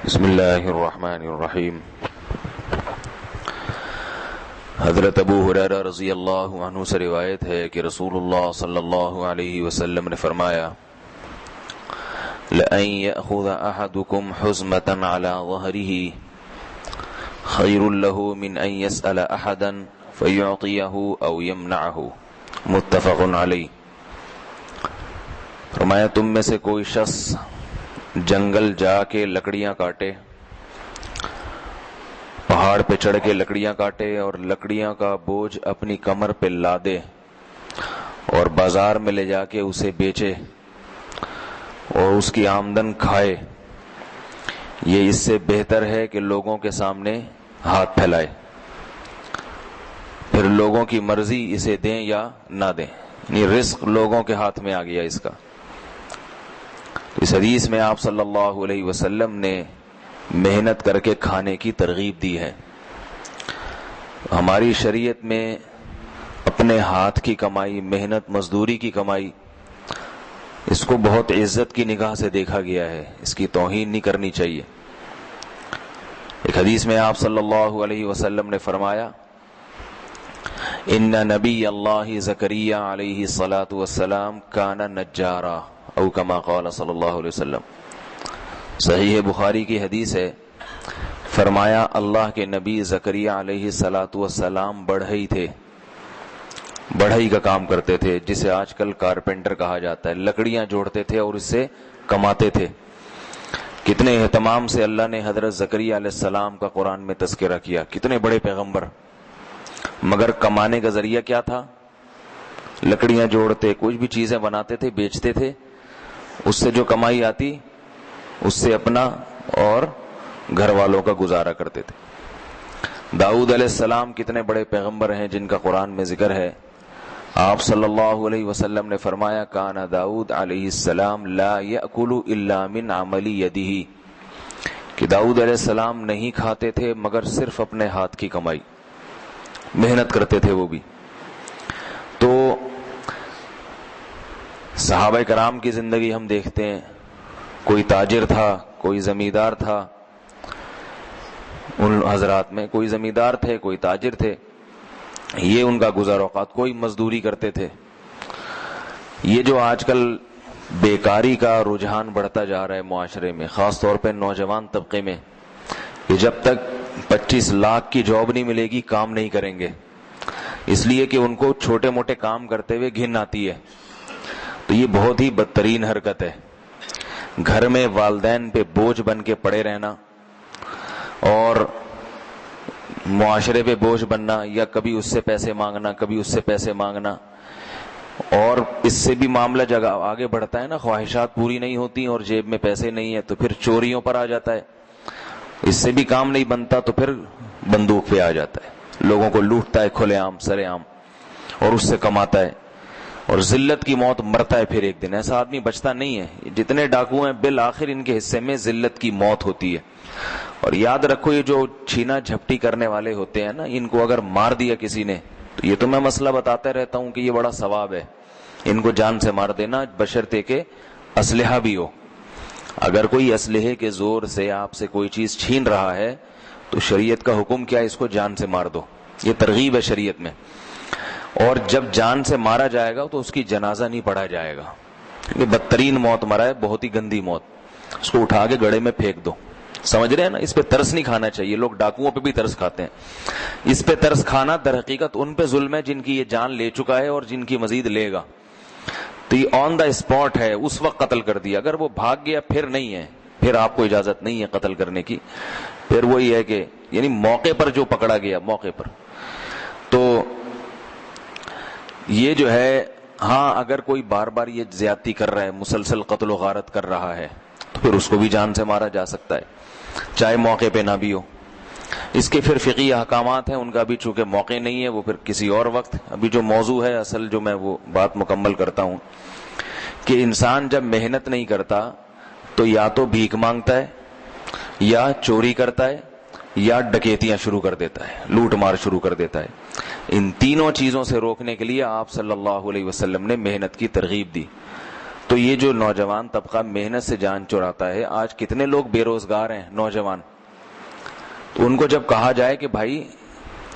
بسم اللہ الرحمن الرحیم۔ حضرت ابو ہریرہ رضی اللہ عنہ سے روایت ہے کہ رسول اللہ صلی اللہ علیہ وسلم نے فرمایا: لَأَن يَأْخُذَ أَحَدُكُمْ حُزْمَةً عَلَى ظَهْرِهِ خَيْرٌ لَهُ مِنْ أَن يَسْأَلَ أَحَدًا فَيُعْطِيَهُ أَوْ يَمْنَعَهُ، متفق علیہ۔ فرمایا تم میں سے کوئی شخص جنگل جا کے لکڑیاں کاٹے، پہاڑ پہ چڑھ کے لکڑیاں کاٹے اور لکڑیاں کا بوجھ اپنی کمر پہ لادے اور بازار میں لے جا کے اسے بیچے اور اس کی آمدن کھائے، یہ اس سے بہتر ہے کہ لوگوں کے سامنے ہاتھ پھیلائے، پھر لوگوں کی مرضی اسے دیں یا نہ دیں، یعنی رزق لوگوں کے ہاتھ میں آ گیا اس کا۔ اس حدیث میں آپ صلی اللہ علیہ وسلم نے محنت کر کے کھانے کی ترغیب دی ہے۔ ہماری شریعت میں اپنے ہاتھ کی کمائی، محنت مزدوری کی کمائی، اس کو بہت عزت کی نگاہ سے دیکھا گیا ہے، اس کی توہین نہیں کرنی چاہیے۔ ایک حدیث میں آپ صلی اللہ علیہ وسلم نے فرمایا: ان نبی اللہ زکریا علیہ الصلاۃ والسلام کان نجارا، او کما قال صلی اللہ علیہ وسلم۔ صحیح بخاری کی حدیث ہے، فرمایا اللہ کے نبی زکریا علیہ الصلاۃ والسلام بڑھئی تھے، بڑھئی کا کام کرتے تھے، جسے آج کل کارپینٹر کہا جاتا ہے۔ لکڑیاں جوڑتے تھے اور اس سے کماتے تھے۔ کتنے اہتمام سے اللہ نے حضرت زکریا علیہ السلام کا قرآن میں تذکرہ کیا، کتنے بڑے پیغمبر، مگر کمانے کا ذریعہ کیا تھا؟ لکڑیاں جوڑتے، کچھ بھی چیزیں بناتے تھے، بیچتے تھے، اس سے جو کمائی آتی اس سے اپنا اور گھر والوں کا گزارا کرتے تھے۔ داؤد علیہ السلام کتنے بڑے پیغمبر ہیں جن کا قرآن میں ذکر ہے۔ آپ صلی اللہ علیہ وسلم نے فرمایا: کان داؤد علیہ السلام لا یأکل الا من عمل یدہ، کہ داؤد علیہ السلام نہیں کھاتے تھے مگر صرف اپنے ہاتھ کی کمائی، محنت کرتے تھے وہ بھی۔ تو صحابہ کرام کی زندگی ہم دیکھتے ہیں، کوئی تاجر تھا، کوئی زمیندار تھا، ان حضرات میں کوئی زمیندار تھے، کوئی تاجر تھے، یہ ان کا گزار اوقات، کوئی مزدوری کرتے تھے۔ یہ جو آج کل بیکاری کا رجحان بڑھتا جا رہا ہے معاشرے میں، خاص طور پہ نوجوان طبقے میں، کہ جب تک 25 لاکھ کی جاب نہیں ملے گی کام نہیں کریں گے، اس لیے کہ ان کو چھوٹے موٹے کام کرتے ہوئے گھن آتی ہے۔ تو یہ بہت ہی بدترین حرکت ہے، گھر میں والدین پہ بوجھ بن کے پڑے رہنا اور معاشرے پہ بوجھ بننا، یا کبھی اس سے پیسے مانگنا، کبھی اس سے پیسے مانگنا، اور اس سے بھی معاملہ جگہ آگے بڑھتا ہے نا، خواہشات پوری نہیں ہوتی اور جیب میں پیسے نہیں ہے تو پھر چوریوں پر آ جاتا ہے، اس سے بھی کام نہیں بنتا تو پھر بندوق پہ آ جاتا ہے، لوگوں کو لوٹتا ہے کھلے عام سرے عام اور اس سے کماتا ہے، اور ذلت کی موت مرتا ہے پھر ایک دن۔ ایسا آدمی بچتا نہیں ہے، جتنے ڈاکو ہیں بالآخر ان کے حصے میں ذلت کی موت ہوتی ہے۔ اور یاد رکھو، یہ جو چھینا جھپٹی کرنے والے ہوتے ہیں نا، ان کو اگر مار دیا کسی نے، تو یہ تو میں مسئلہ بتاتا رہتا ہوں کہ یہ بڑا ثواب ہے، ان کو جان سے مار دینا، بشرطے کہ اسلحہ بھی ہو۔ اگر کوئی اسلحے کے زور سے آپ سے کوئی چیز چھین رہا ہے تو شریعت کا حکم کیا ہے؟ اس کو جان سے مار دو، یہ ترغیب ہے شریعت میں۔ اور جب جان سے مارا جائے گا تو اس کی جنازہ نہیں پڑھا جائے گا، یہ بدترین موت مرا ہے، بہت ہی گندی موت، اس کو اٹھا کے گڑھے میں پھینک دو۔ سمجھ رہے ہیں نا؟ اس پہ ترس نہیں کھانا چاہیے، لوگ ڈاکوؤں پہ بھی ترس کھاتے ہیں، اس پہ ترس کھانا در حقیقت ان پہ ظلم ہے جن کی یہ جان لے چکا ہے اور جن کی مزید لے گا۔ تو یہ آن دا اسپاٹ ہے، اس وقت قتل کر دیا، اگر وہ بھاگ گیا پھر نہیں ہے، پھر آپ کو اجازت نہیں ہے قتل کرنے کی، پھر وہی ہے کہ یعنی موقع پر جو پکڑا گیا موقع پر۔ تو یہ جو ہے، ہاں اگر کوئی بار بار یہ زیادتی کر رہا ہے، مسلسل قتل و غارت کر رہا ہے، تو پھر اس کو بھی جان سے مارا جا سکتا ہے، چاہے موقع پہ نہ بھی ہو۔ اس کے پھر فقہی احکامات ہیں، ان کا بھی چونکہ موقع نہیں ہے، وہ پھر کسی اور وقت۔ ابھی جو موضوع ہے اصل، جو میں وہ بات مکمل کرتا ہوں کہ انسان جب محنت نہیں کرتا تو یا تو بھیک مانگتا ہے، یا چوری کرتا ہے، یا ڈکیتیاں شروع کر دیتا ہے، لوٹ مار شروع کر دیتا ہے۔ ان تینوں چیزوں سے روکنے کے لیے آپ صلی اللہ علیہ وسلم نے محنت کی ترغیب دی۔ تو یہ جو نوجوان طبقہ محنت سے جان چراتا ہے، آج کتنے لوگ بے روزگار ہیں نوجوان، تو ان کو جب کہا جائے کہ بھائی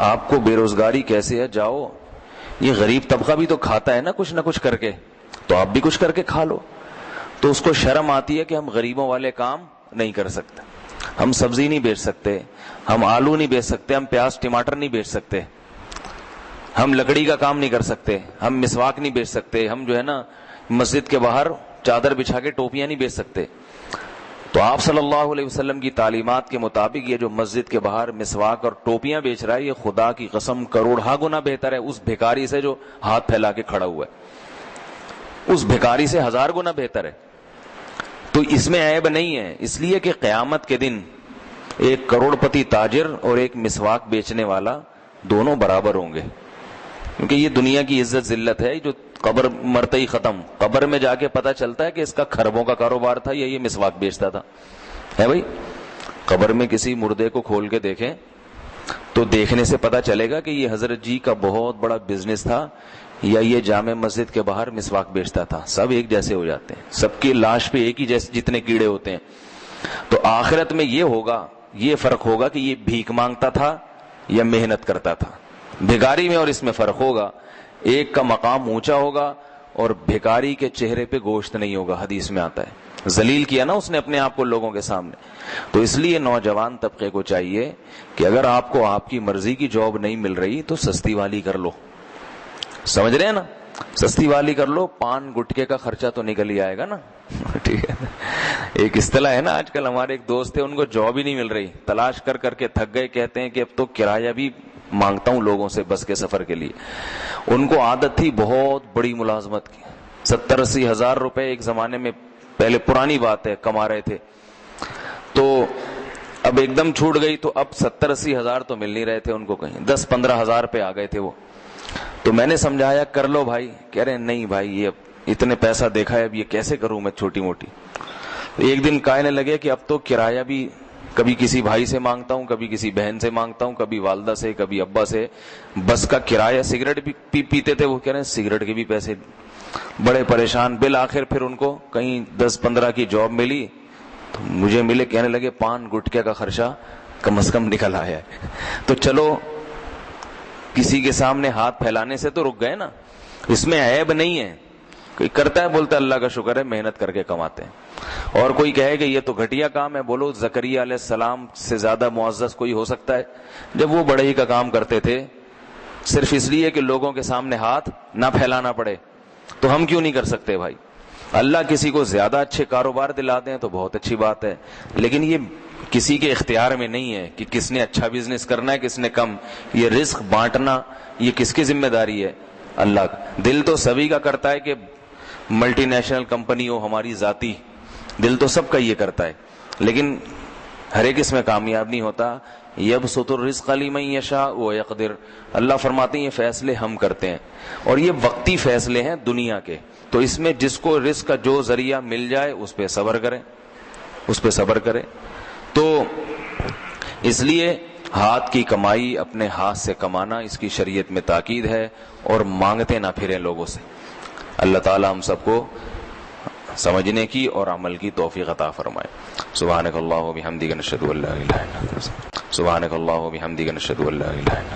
آپ کو بے روزگاری کیسے ہے، جاؤ یہ غریب طبقہ بھی تو کھاتا ہے نا کچھ کر کے، تو آپ بھی کچھ کر کے کھا لو، تو اس کو شرم آتی ہے کہ ہم غریبوں والے کام نہیں کر سکتے، ہم سبزی نہیں بیچ سکتے، ہم آلو نہیں بیچ سکتے، ہم پیاز ٹماٹر نہیں بیچ سکتے، ہم لکڑی کا کام نہیں کر سکتے، ہم مسواک نہیں بیچ سکتے، ہم جو ہے نا مسجد کے باہر چادر بچھا کے ٹوپیاں نہیں بیچ سکتے۔ تو آپ صلی اللہ علیہ وسلم کی تعلیمات کے مطابق یہ جو مسجد کے باہر مسواک اور ٹوپیاں بیچ رہا ہے، یہ خدا کی قسم کروڑہا گنا بہتر ہے اس بھکاری سے جو ہاتھ پھیلا کے کھڑا ہوا ہے، اس بھکاری سے 1000 گنا بہتر ہے۔ تو اس میں عیب نہیں ہے، اس لیے کہ قیامت کے دن ایک کروڑ پتی تاجر اور ایک مسواک بیچنے والا دونوں برابر ہوں گے، کیونکہ یہ دنیا کی عزت ذلت ہے جو قبر مرتے ہی ختم، قبر میں جا کے پتہ چلتا ہے کہ اس کا خربوں کا کاروبار تھا یا یہ مسواک بیچتا تھا، ہے بھائی؟ قبر میں کسی مردے کو کھول کے دیکھیں تو دیکھنے سے پتہ چلے گا کہ یہ حضرت جی کا بہت بڑا بزنس تھا یا یہ جامع مسجد کے باہر مسواک بیچتا تھا، سب ایک جیسے ہو جاتے ہیں، سب کی لاش پہ ایک ہی جیسے جتنے کیڑے ہوتے ہیں۔ تو آخرت میں یہ ہوگا، یہ فرق ہوگا کہ یہ بھیک مانگتا تھا یا محنت کرتا تھا، بھکاری میں اور اس میں فرق ہوگا، ایک کا مقام اونچا ہوگا اور بھکاری کے چہرے پہ گوشت نہیں ہوگا، حدیث میں آتا ہے، ذلیل کیا نا اس نے اپنے آپ کو لوگوں کے سامنے۔ تو اس لیے نوجوان طبقے کو چاہیے کہ اگر آپ کو آپ کی مرضی کی جاب نہیں مل رہی تو سستی والی کر لو، سمجھ رہے ہیں نا، سستی والی کر لو، پان گٹکے کا خرچہ تو نکل ہی آئے گا نا، ٹھیک ہے۔ ایک اصطلاح ہے نا، آج کل ہمارے ایک دوست تھے، ان کو جاب ہی نہیں مل رہی، تلاش کر کے تھک گئے، کہتے ہیں کہ اب تو کرایہ بھی مانگتا ہوں لوگوں سے بس کے سفر کے لیے۔ ان کو عادت تھی بہت بڑی ملازمت کی، 70-80 ہزار روپے ایک زمانے میں، پہلے پرانی بات ہے، کما رہے تھے، تو اب ایک دم چھوٹ گئی، تو اب 70-80 ہزار تو مل نہیں رہے تھے ان کو، کہیں 10-15 ہزار پہ آ گئے تھے وہ۔ تو میں نے سمجھایا کر لو بھائی، کہہ رہے نہیں بھائی یہ اتنے پیسہ دیکھا ہے، اب یہ کیسے کروں میں چھوٹی موٹی۔ ایک دن کہنے لگے کہ اب تو کرایہ بھی کبھی کسی بھائی سے مانگتا ہوں، کبھی کسی بہن سے مانگتا ہوں، کبھی والدہ سے، کبھی ابا سے، بس کا کرایہ، سگریٹ بھی پیتے تھے وہ، کہہ رہے ہیں سگریٹ کے بھی پیسے، بڑے پریشان۔ بالآخر پھر ان کو کہیں 10-15 کی جاب ملی تو مجھے ملے، کہنے لگے پان گٹکے کا خرچہ کم از کم نکل آیا ہے۔ تو چلو کسی کے سامنے ہاتھ پھیلانے سے تو رک گئے نا، اس میں عیب نہیں ہے، کوئی کرتا ہے بولتا ہے اللہ کا شکر ہے محنت کر کے کماتے ہیں، اور کوئی کہے کہ یہ تو گھٹیا کام ہے، بولو زکریا علیہ السلام سے زیادہ معزز کوئی ہو سکتا ہے جب وہ بڑے ہی کا کام کرتے تھے صرف اس لیے کہ لوگوں کے سامنے ہاتھ نہ پھیلانا پڑے، تو ہم کیوں نہیں کر سکتے بھائی؟ اللہ کسی کو زیادہ اچھے کاروبار دلا دیں تو بہت اچھی بات ہے، لیکن یہ کسی کے اختیار میں نہیں ہے کہ کس نے اچھا بزنس کرنا ہے کس نے کم، یہ رزق بانٹنا یہ کس کی ذمہ داری ہے؟ اللہ کا۔ دل تو سبھی کا کرتا ہے کہ ملٹی نیشنل کمپنی ہو ہماری ذاتی، دل تو سب کا یہ کرتا ہے، لیکن ہر ایک اس میں کامیاب نہیں ہوتا۔ یبسط الرزق لمن یشاء ویقدر، اللہ فرماتے ہیں یہ فیصلے ہم کرتے ہیں، اور یہ وقتی فیصلے ہیں دنیا کے، تو اس میں جس کو رزق کا جو ذریعہ مل جائے اس پہ صبر کریں، اس پہ صبر کریں۔ تو اس لیے ہاتھ کی کمائی اپنے ہاتھ سے کمانا اس کی شریعت میں تاکید ہے، اور مانگتے نہ پھریں لوگوں سے۔ اللہ تعالی ہم سب کو سمجھنے کی اور عمل کی توفیق عطا فرمائے۔ سبحانک اللہم و بحمدک، نشہد ان لا الہ الا انت، سبحانک اللہم و بحمدک، نشہد ان لا الہ الا انت۔